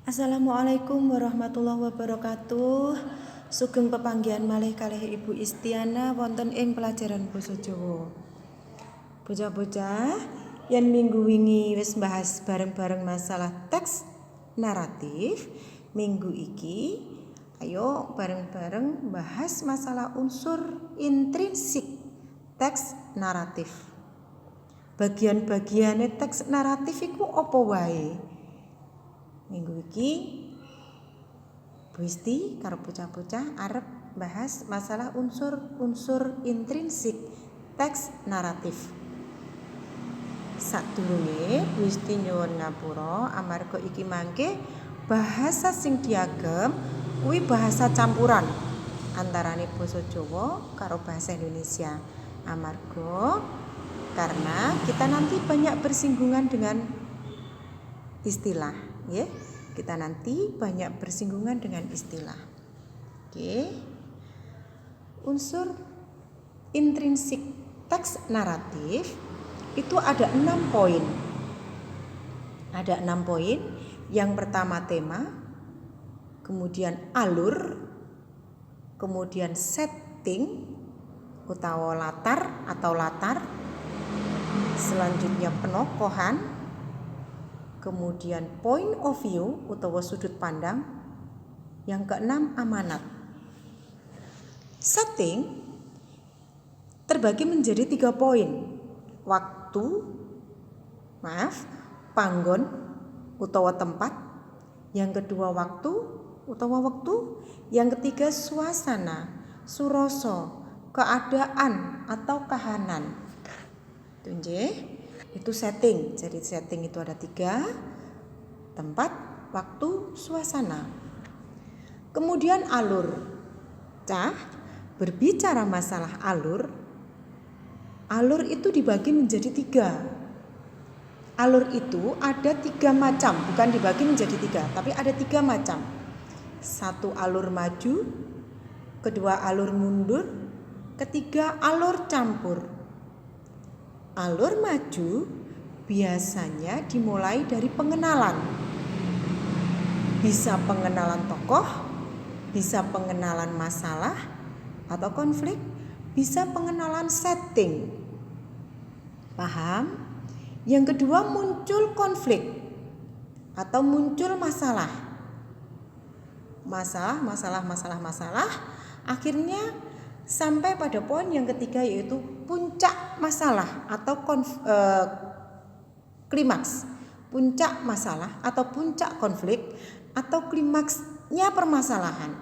Assalamualaikum warahmatullahi wabarakatuh. Sugeng pepanggihan malih kalih Ibu Istiana wonten ing pelajaran basa Jawa. Bocah-bocah, yen minggu wingi wis bahas bareng-bareng masalah teks naratif, minggu iki ayo bareng-bareng bahas masalah unsur intrinsik teks naratif. Bagian-bagiane teks naratif iku apa wae? Minggu iki Bu Isti karo bocah-bocah arep bahas masalah unsur-unsur intrinsik teks naratif. Sadurunge Bu Isti nyuwun ngapura amarga iki mangke bahasa sing diagem kuwi bahasa campuran antarane basa Jawa karo bahasa Indonesia. Karena kita nanti banyak bersinggungan dengan istilah, ya. Kita nanti banyak bersinggungan dengan istilah. Oke. Unsur intrinsik teks naratif itu ada 6 poin. Ada 6 poin. Yang pertama tema, kemudian alur, kemudian setting utawa latar atau latar, selanjutnya penokohan, kemudian point of view utawa sudut pandang, yang keenam amanat. Setting terbagi menjadi 3 poin. Panggon utawa tempat, yang kedua waktu utawa waktu, yang ketiga suasana, surasa, keadaan atau kahanan. Itu setting. Jadi setting itu ada 3, tempat, waktu, suasana. Kemudian alur. Berbicara masalah alur itu dibagi menjadi 3. Alur itu ada 3 macam, bukan dibagi menjadi 3, tapi ada 3 macam. 1 alur maju, kedua alur mundur, ketiga alur campur. Alur maju biasanya dimulai dari pengenalan. Bisa pengenalan tokoh, bisa pengenalan masalah atau konflik, bisa pengenalan setting. Paham? Yang kedua muncul konflik atau muncul masalah. Masalah. Akhirnya sampai pada poin yang ketiga yaitu puncak masalah atau klimaks. Puncak masalah atau puncak konflik atau klimaksnya permasalahan.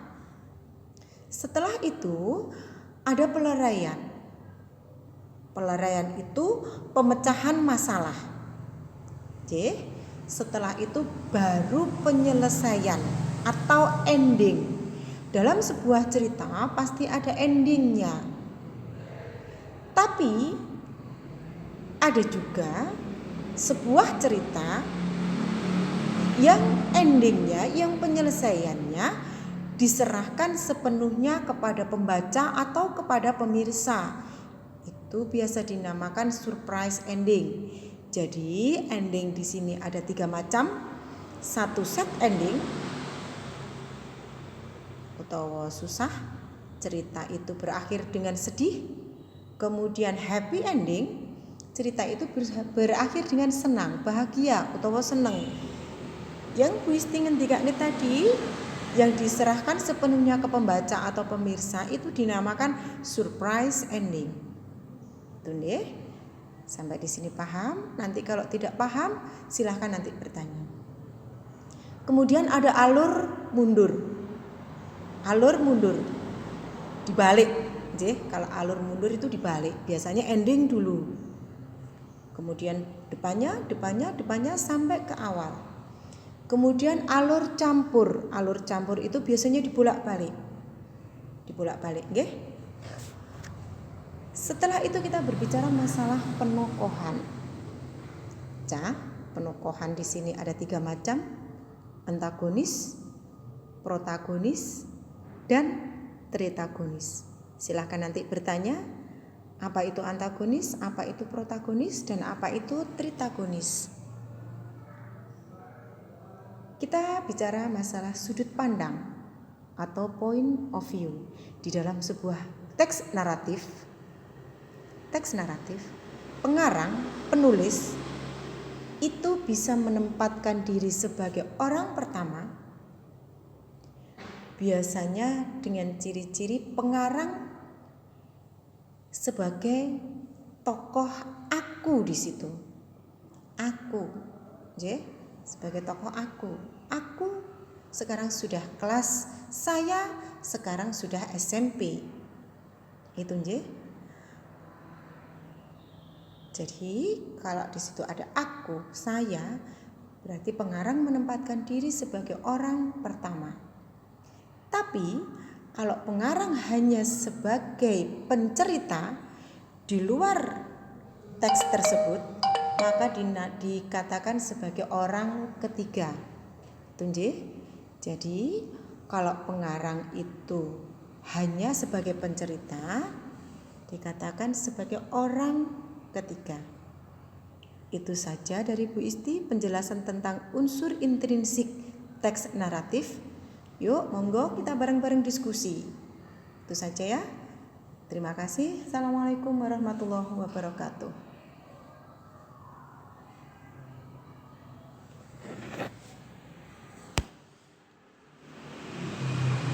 Setelah itu ada peleraian. Peleraian itu pemecahan masalah. Setelah itu baru penyelesaian atau ending. Dalam sebuah cerita pasti ada endingnya. Tapi ada juga sebuah cerita yang endingnya, yang penyelesaiannya diserahkan sepenuhnya kepada pembaca atau kepada pemirsa. Itu biasa dinamakan surprise ending. Jadi ending di sini ada 3 macam. 1 sad ending utawa susah, cerita itu berakhir dengan sedih. Kemudian happy ending, cerita itu berakhir dengan senang, bahagia utawa seneng. Yang Bu Isti ngendikane tadi, yang diserahkan sepenuhnya ke pembaca atau pemirsa itu dinamakan surprise ending. Sampai di sini paham? Nanti kalau tidak paham silahkan nanti bertanya. Kemudian ada alur mundur. Alur mundur dibalik. Kalau alur mundur itu dibalik. Biasanya ending dulu. Kemudian depannya sampai ke awal. Kemudian alur campur. Alur campur itu biasanya dibolak-balik. Nggih? Setelah itu kita berbicara masalah penokohan. Penokohan di sini ada 3 macam. Antagonis, protagonis, dan tritagonis. Silahkan nanti bertanya, apa itu antagonis, apa itu protagonis, dan apa itu tritagonis. kita bicara masalah sudut pandang atau point of view di dalam sebuah teks naratif. Pengarang, penulis itu bisa menempatkan diri sebagai orang pertama, biasanya dengan ciri-ciri pengarang sebagai tokoh aku di situ. Aku, sebagai tokoh aku. Aku sekarang sudah kelas, saya sekarang sudah SMP. Itu Jadi kalau di situ ada aku, saya, berarti pengarang menempatkan diri sebagai orang pertama. Tapi kalau pengarang hanya sebagai pencerita di luar teks tersebut, maka dikatakan sebagai orang ketiga. Jadi kalau pengarang itu hanya sebagai pencerita, dikatakan sebagai orang ketiga. Itu saja dari Bu Isti penjelasan tentang unsur intrinsik teks naratif. Yuk, monggo kita bareng-bareng diskusi. Itu saja ya. Terima kasih. Assalamualaikum warahmatullahi wabarakatuh.